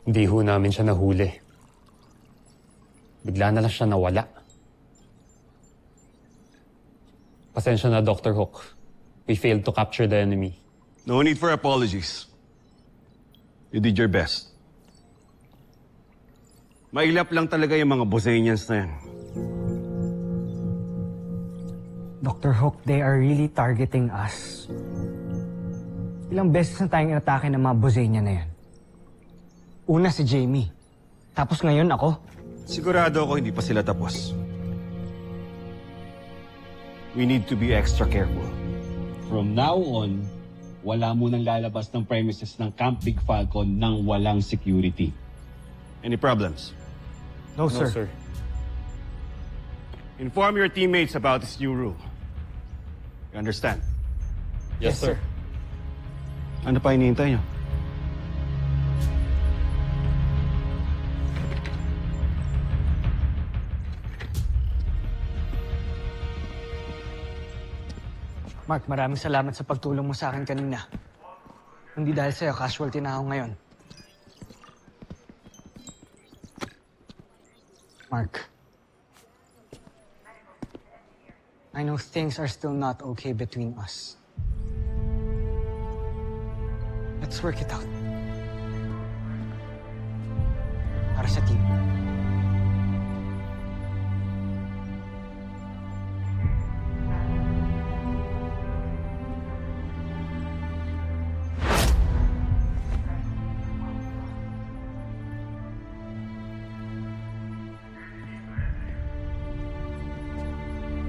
Hindi ho namin siya nahuli. Bigla na lang siya nawala. Pasensya na, Dr. Hook. We failed to capture the enemy. No need for apologies. You did your best. Mailap lang talaga yung mga Bosanians na yan. Dr. Hook, they are really targeting us. Ilang beses na tayong inatake ng mga Bosania na yan. Una si Jamie. Tapos ngayon ako. Sigurado ako hindi pa sila tapos. We need to be extra careful. From now on, wala munang lalabas ng premises ng Camp Big Falcon nang walang security. Any problems? No, No, sir. Inform your teammates about this new rule. You understand? Yes, sir. Ano pa hinihintay niyo? Mark, maraming salamat sa pagtulong mo sa akin kanina. Hindi dahil sa'yo, casualty na ako ngayon. Mark. I know things are still not okay between us. Let's work it out. Para sa team.